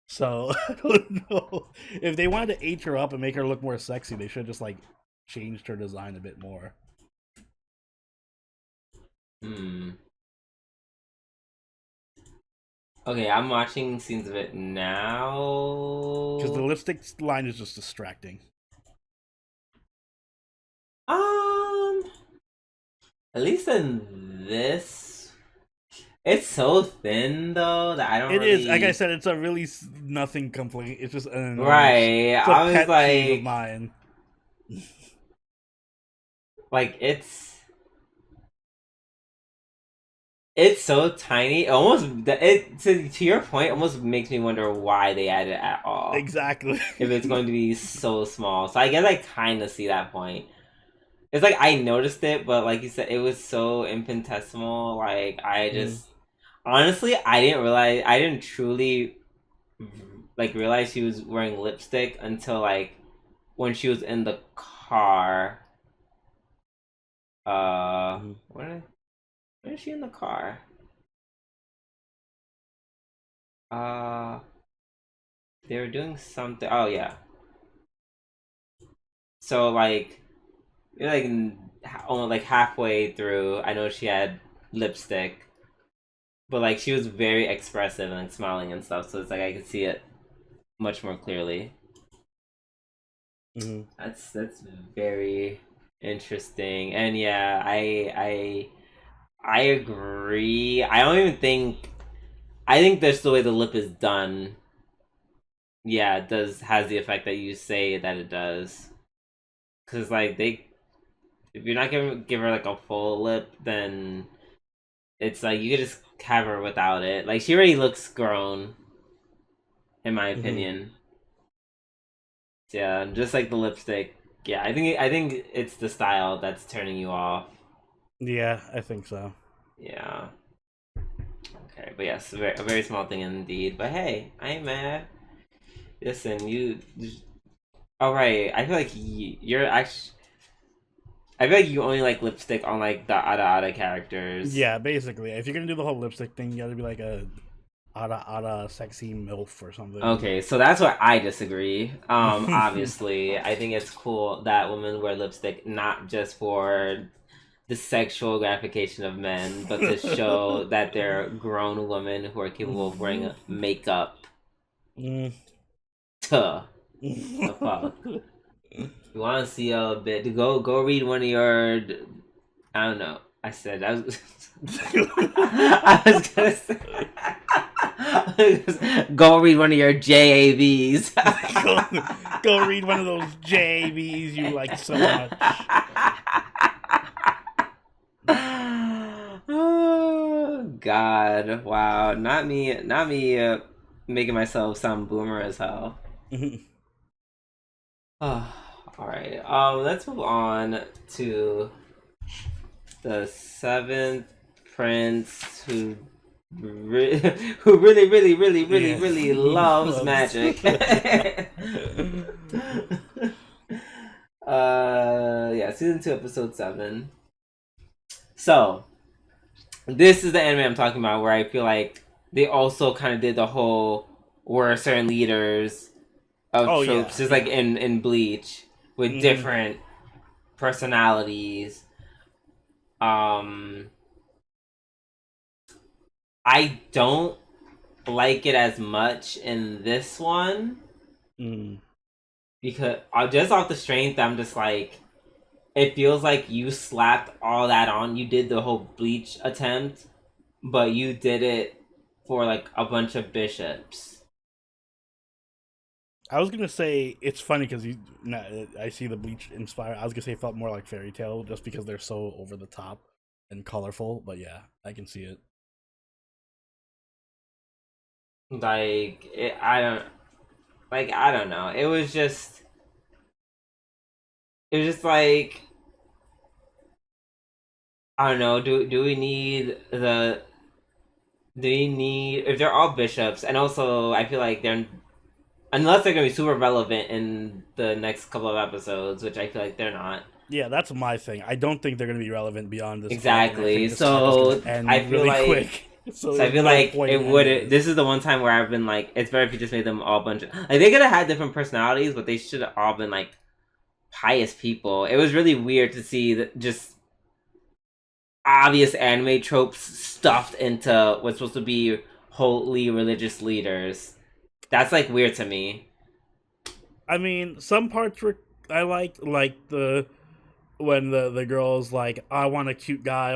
So I don't know, if they wanted to age her up and make her look more sexy, they should have just like changed her design a bit more. Okay, I'm watching scenes of it now. Because the lipstick line is just distracting. At least in this, it's so thin though that I don't. It is, like I said, it's a really nothing complaint. It's just right. It's I was like, of mine. Like it's so tiny. To your point, almost makes me wonder why they added it at all. Exactly. If it's going to be so small, so I guess I kind of see that point. It's like I noticed it, but like you said, it was so infinitesimal. Like I just honestly, I didn't truly like realize she was wearing lipstick until like when she was in the car Where is she in the car? They were doing something. Oh yeah. So like, you're like only like halfway through. I know she had lipstick, but like she was very expressive and like smiling and stuff. So it's like I could see it much more clearly. Mm-hmm. That's very interesting. And yeah, I agree. I don't even think I think that's the way the lip is done. Yeah, it does has the effect that you say that it does. Cause like if you're not gonna give her like a full lip, then it's like you could just have her without it. Like she already looks grown, in my opinion. Yeah, just like the lipstick. Yeah, I think it's the style that's turning you off. Yeah, I think so. Yeah. Okay, but yes, a very small thing indeed. But hey, I ain't mad. Listen, you. All right, I feel like you're actually. I feel like you only like lipstick on like the Ada characters. Yeah, basically, if you're gonna do the whole lipstick thing, you gotta be like a Ada sexy MILF or something. Okay, so that's where I disagree. Obviously, I think it's cool that women wear lipstick not just for the sexual gratification of men, but to show that they're grown women who are capable of wearing makeup. Tuh. The fuck. You want to see a bit? Go read one of your. I don't know. I said I was. I was gonna say. Go read one of your JAVs. go read one of those JAVs you like so much. Oh God! Wow! Not me! Not me! Making myself sound boomer as hell. All right. Let's move on to the seventh prince who really loves magic. Yeah, season 2, episode 7. So, this is the anime I'm talking about where I feel like they also kind of did the whole where certain leaders of tropes, just like in Bleach, with different personalities. I don't like it as much in this one because just off the strength, I'm just like, it feels like you slapped all that on. You did the whole Bleach attempt, but you did it for like a bunch of bishops. I was gonna say it's funny because I see the Bleach inspired. I was gonna say it felt more like Fairy Tail just because they're so over the top and colorful. But yeah, I can see it. Like I don't know. It was just like, I don't know. Do we need if they're all bishops, and also I feel like they're, unless they're gonna be super relevant in the next couple of episodes, which I feel like they're not. Yeah, that's my thing. I don't think they're gonna be relevant beyond this. Exactly. So I feel really like quick. So I feel like it would. This is the one time where I've been like, it's better if you just made them all bunch of, like, they could have had different personalities, but they should have all been like pious people. It was really weird to see just obvious anime tropes stuffed into what's supposed to be holy religious leaders. That's like weird to me. I mean, some parts were I liked, like the when the girl's like, I want a cute guy,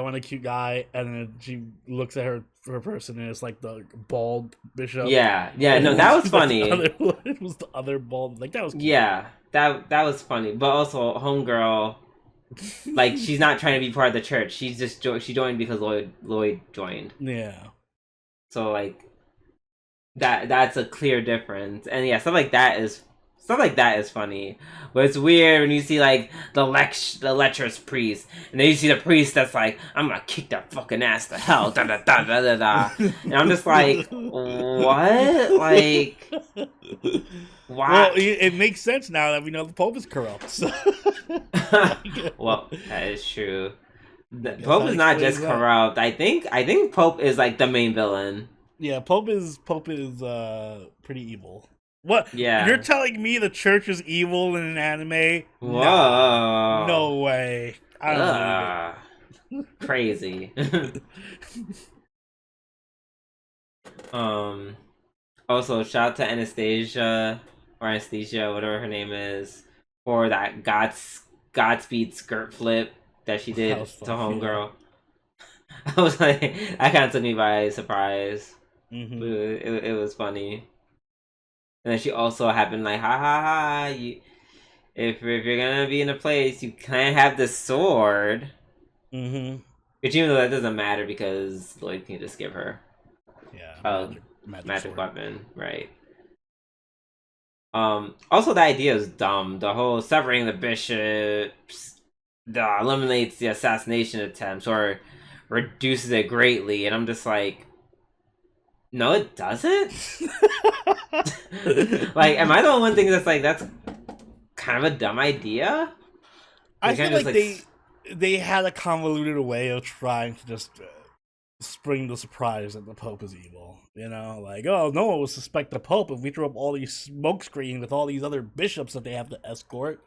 and then she looks at her person and it's like the bald bishop. Yeah, no, that was funny. It was the other bald, like that was cute. Yeah, that was funny, but also homegirl, like she's not trying to be part of the church. She's just she joined because Lloyd joined. Yeah. So like that's a clear difference, and yeah, stuff like that is funny. But it's weird when you see like the lecherous priest, and then you see the priest that's like, I'm gonna kick that fucking ass to hell, da da da da da da, and I'm just like, what? Like, why? Well, it makes sense now that we know the Pope is corrupt. So. Well, that is true. guess Pope that is not explains just that. corrupt. I think Pope is like the main villain. Yeah, Pope is pretty evil. What? You're Yeah. telling me the church is evil in an anime? Nah. Whoa. No way. I don't believe Ugh. Crazy. it. um. Also, shout out to Anastasia or Anesthesia, whatever her name is, for that Godspeed skirt flip that she That did was to fun. Homegirl. I was like, that kind of took me by surprise. Yeah. It was funny. And then she also happened like, ha ha ha, if you're gonna be in a place, you can't have the sword. Which even though that doesn't matter because Lloyd can just give her Yeah. a Magic magic sword. weapon, right? Also the idea is dumb. The whole severing the bishops eliminates the assassination attempts or reduces it greatly, and I'm just like, no, it doesn't. Like, am I the one thing that's like that's kind of a dumb idea? I Like, feel I'm like just they had a convoluted way of trying to just spring the surprise that the Pope is evil. You know, like, oh, no one will suspect the Pope if we throw up all these smoke screens with all these other bishops that they have to escort.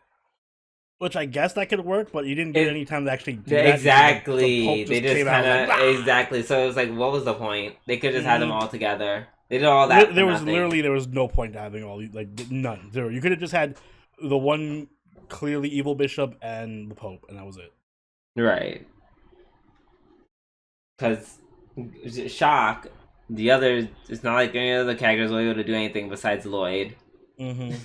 Which I guess that could work, but you didn't get it any time to actually do that. The exactly. Pope They just just came out kind and was of like, Rah! exactly. So it was like, what was the point? They could just had them Mhm. all together. They did all that. There for was nothing. there was no point to having all these, like, none, zero. You could have just had the one clearly evil bishop and the Pope, and that was it. Right. Because shock, the other, it's not like any other characters were able to do anything besides Lloyd. Mm-hmm.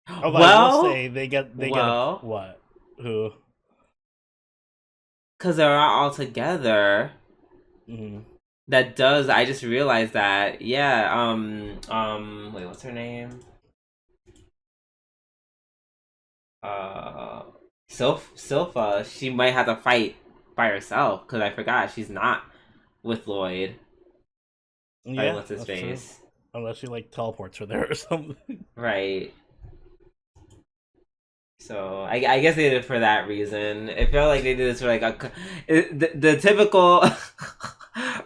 Although I will Well, say they get a well, what? Who? because they're all together. Mm-hmm. That does. I just realized that. Yeah. Wait, what's her name? Uh, Silpha. She might have to fight by herself because I forgot she's not with Lloyd. Yeah, What's his that's true. face? Unless she like teleports her there or something. Right. So I guess they did it for that reason. It felt like they did this for like the typical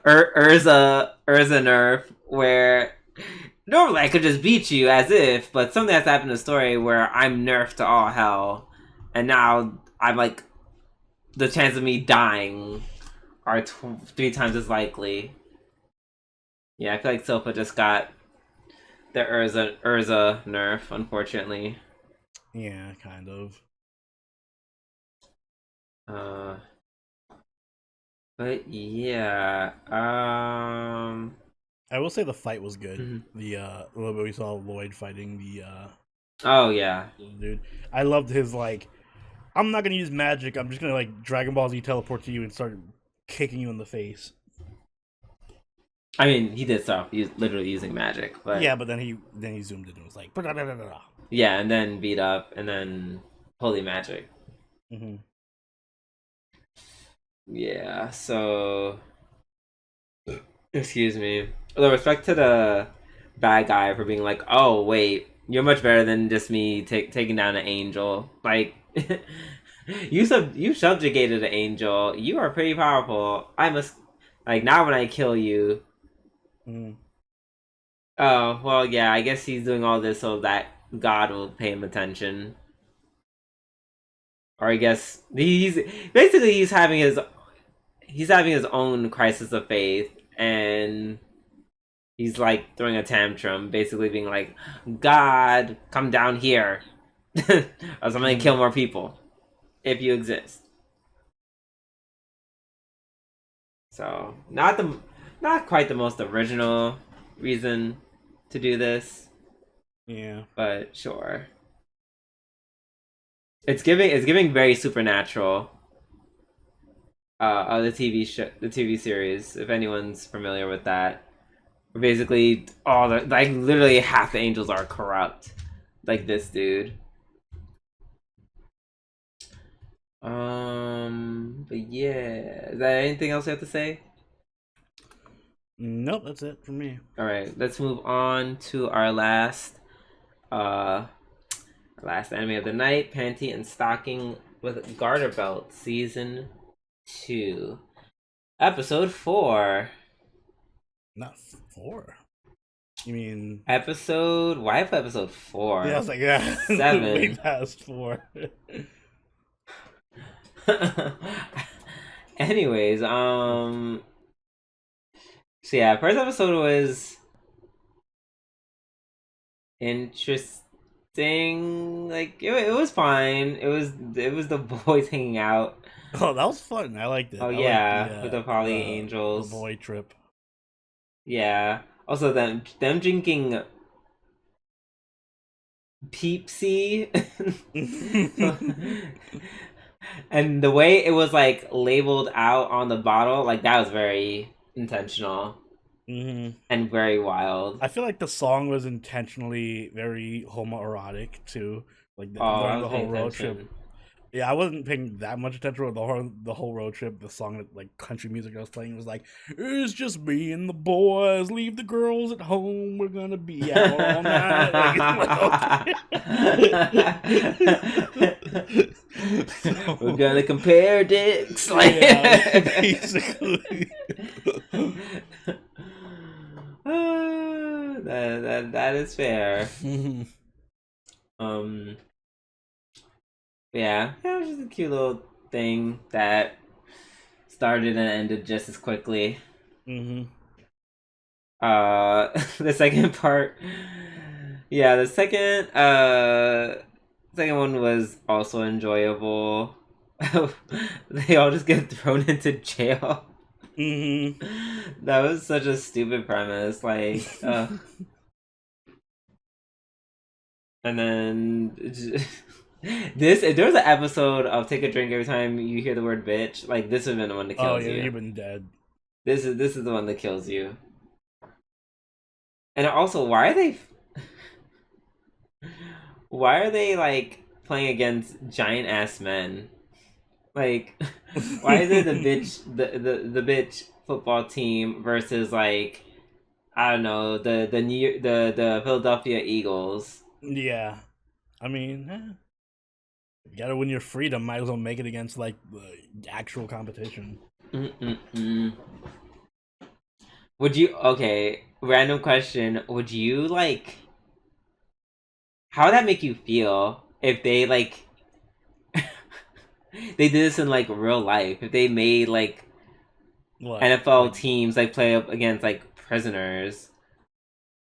Urza nerf where normally I could just beat you as if, but something has happened in the story where I'm nerfed to all hell, and now I'm like the chance of me dying are 3 times as likely. Yeah, I feel like Silpha just got the Urza nerf, unfortunately. Yeah, kind of. Uh, but yeah, I will say the fight was good. mhm. The little bit we saw Lloyd fighting the Oh yeah, dude. I loved his like, I'm not gonna use magic. I'm just gonna like Dragon Ball Z teleport to you and start kicking you in the face. I mean he did stuff. He's literally using magic, but Yeah, but then he zoomed in and was like, yeah, and then beat up, and then holy magic. mm-hmm. Yeah, so excuse me. With respect to the bad guy for being like, oh wait, you're much better than just me taking down an angel. Like you subjugated an angel. You are pretty powerful. I must like now when I kill you. Mm-hmm. Oh well, yeah. I guess he's doing all this so that God will pay him attention. Or I guess he's basically he's having his own crisis of faith, and he's like throwing a tantrum, basically being like, God, come down here. Or I'm gonna kill more people if you exist. So not quite the most original reason to do this, Yeah. but sure. It's giving very supernatural. The TV series, if anyone's familiar with that. Basically all the like literally half the angels are corrupt. Like this dude. But yeah. Is that anything else you have to say? Nope, that's it for me. Alright, let's move on to our last anime of the night, Panty and Stocking with Garter Belt, season 2, episode 4. Not 4. You mean Waifu episode 4. Yeah, I was like, yeah, 7. way past 4. Anyways, so yeah, first episode was interesting. Like it was fine. It was the boys hanging out. Oh, that was fun. I liked it. Oh I yeah, liked with the Poly the Angels. boy trip. Yeah. Also them drinking Peepsy. And the way it was like labeled out on the bottle, like that was very intentional. Mm-hmm. And very wild. I feel like the song was intentionally very homoerotic too. Like during the whole road trip. Yeah, I wasn't paying that much attention to the whole road trip. The song that like country music I was playing was like, "It's just me and the boys. Leave the girls at home. We're gonna be out all night." We're gonna compare dicks. Like, yeah, basically. That is fair. Yeah, it was just a cute little thing that started and ended just as quickly. Mm-hmm. The second part, yeah, the second one was also enjoyable. They all just get thrown into jail. Mm-hmm. That was such a stupid premise, like, and then this, if there was an episode of Take a Drink every time you hear the word bitch, like this would have been the one that kills you. You've been dead. This is the one that kills you. And also, why are they like playing against giant ass men? Like, why is it the bitch football team versus like, I don't know, the Philadelphia Eagles? Yeah, I mean, you gotta win your freedom. Might as well make it against like the actual competition. Would you? Okay, random question. Would you like? How would that make you feel if they like? They did this in like real life. If they made like what? NFL teams like play up against like prisoners.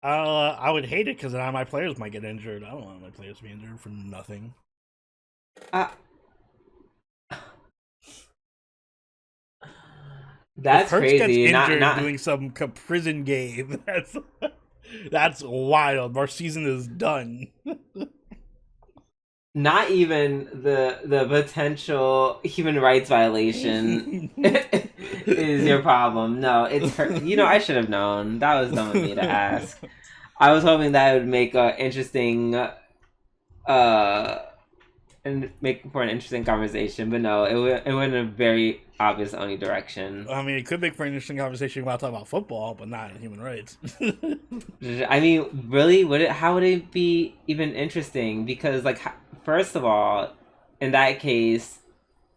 I would hate it because then my players might get injured. I don't want my players to be injured for nothing. That's crazy. Gets injured not doing some prison game. That's wild. Our season is done. Not even the potential human rights violation is your problem. No, it's her. You know, I should have known. That was dumb of me to ask. I was hoping that would make an interesting, and make for an interesting conversation, but no, it went in a very obvious only direction. I mean, it could make for an interesting conversation while talking about football, but not human rights. I mean, really, how would it be even interesting? Because, like, first of all, in that case,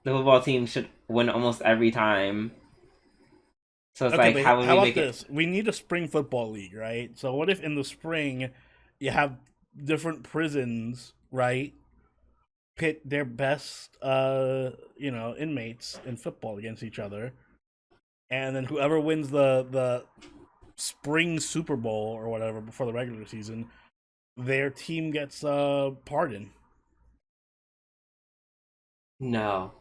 the football team should win almost every time. So it's okay, like, how would we make this? We need a spring football league, right? So what if in the spring you have different prisons, right? Pit their best, inmates in football against each other, and then whoever wins the spring Super Bowl or whatever before the regular season, their team gets pardon. No,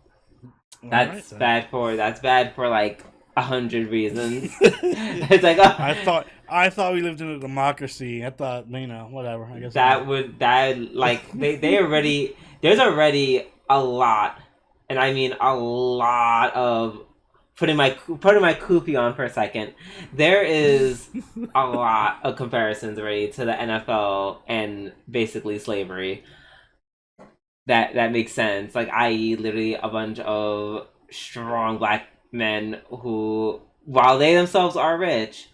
that's bad for like 100 reasons. It's like I thought we lived in a democracy. I thought whatever. I guess they already. There's already a lot, and I mean a lot of putting my kupi on for a second. There is a lot of comparisons already to the NFL and basically slavery. That makes sense. Like, i.e., literally a bunch of strong black men who, while they themselves are rich,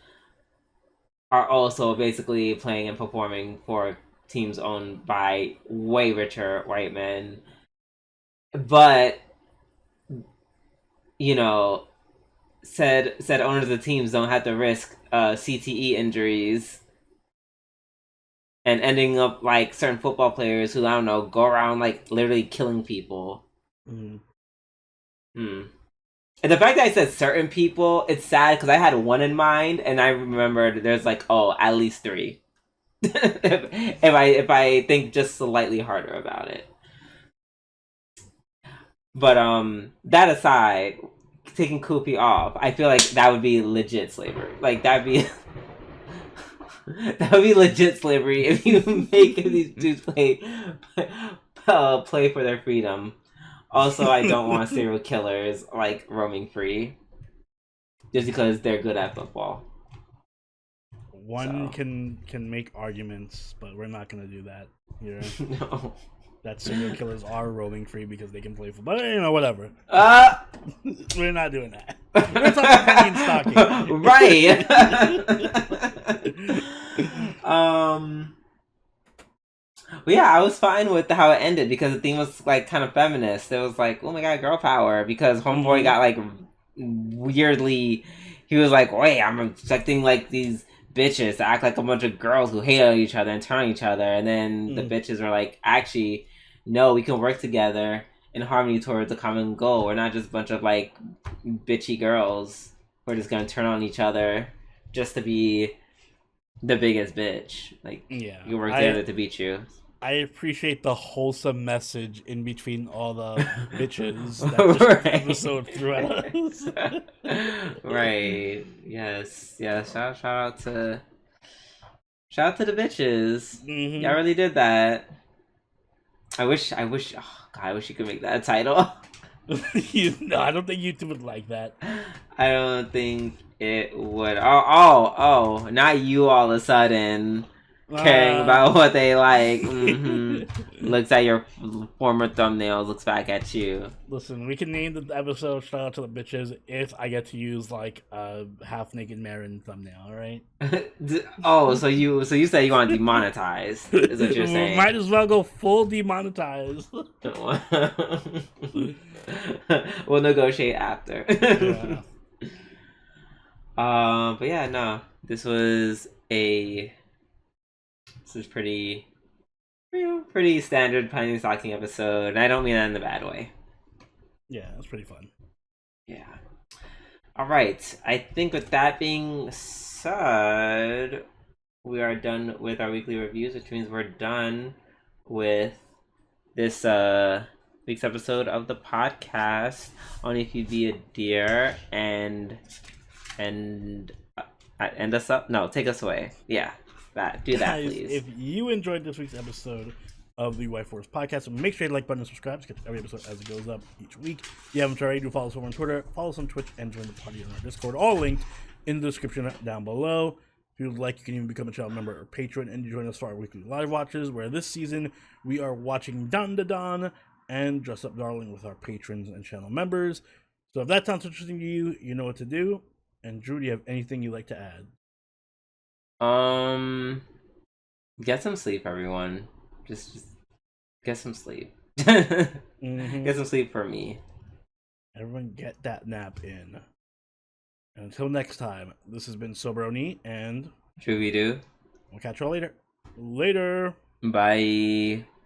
are also basically playing and performing for teams owned by way richer white men. But you know, said owners of teams don't have to risk CTE injuries and ending up like certain football players who I don't know go around like literally killing people. Mm. Hmm. And the fact that I said certain people, it's sad because I had one in mind, and I remembered there's like at least three. if I think just slightly harder about it. But that aside, taking Koopy off, I feel like that would be legit slavery. Like that'd be that would be legit slavery if you make these dudes play for their freedom. Also, I don't want serial killers like roaming free just because they're good at football. One can make arguments, but we're not gonna do that here. No. That serial killers are roaming free because they can play football. But, whatever. We're not doing that. We're talking Panty and Sticking. Right. Well, yeah, I was fine with how it ended because the theme was like kind of feminist. It was like, oh my god, girl power. Because Homeboy got like weirdly, he was like, wait, I'm expecting like these bitches to act like a bunch of girls who hate on each other and turn on each other, and then the bitches were like, actually, no, we can work together in harmony towards a common goal. We're not just a bunch of like bitchy girls. We're just gonna turn on each other just to be the biggest bitch. Like, you work together to beat you. I appreciate the wholesome message in between all the bitches that this episode threw at us. Right. Yes. Yeah. Shout out to the bitches. Mm-hmm. Y'all really did that. I wish. Oh God, I wish you could make that a title. No, I don't think YouTube would like that. I don't think it would. Oh! Not you all of a sudden caring about what they like. Mm-hmm. Looks at your former thumbnails. Looks back at you. Listen, we can name the episode "Shout Out to the Bitches" if I get to use like a half naked Marin thumbnail. All right. So you say you want to demonetize? Is what you're saying? Might as well go full demonetize. We'll negotiate after. Yeah. But yeah, no. This was pretty standard Panty and Sticking episode, and I don't mean that in a bad way. Yeah, it's pretty fun. Yeah. All right. I think with that being said, we are done with our weekly reviews, which means we're done with this week's episode of the podcast on If You Be a Deer and end us up. No, take us away. Yeah, do that, guys, please. If you enjoyed this week's episode of the Waifu podcast, make sure you like button and subscribe to catch every episode as it goes up each week. If you haven't already, do follow us over on Twitter, follow us on Twitch, and join the party on our Discord. All linked in the description down below. If you would like, you can even become a channel member or patron and join us for our weekly live watches, where this season we are watching Dandadan and Dress Up Darling with our patrons and channel members. So if that sounds interesting to you, you know what to do. And Drew, do you have anything you'd like to add? Get some sleep, everyone. Just get some sleep. Mm-hmm. Get some sleep for me. Everyone get that nap in. And until next time, this has been Soberoni and Should we do? We'll catch you all later. Later. Bye.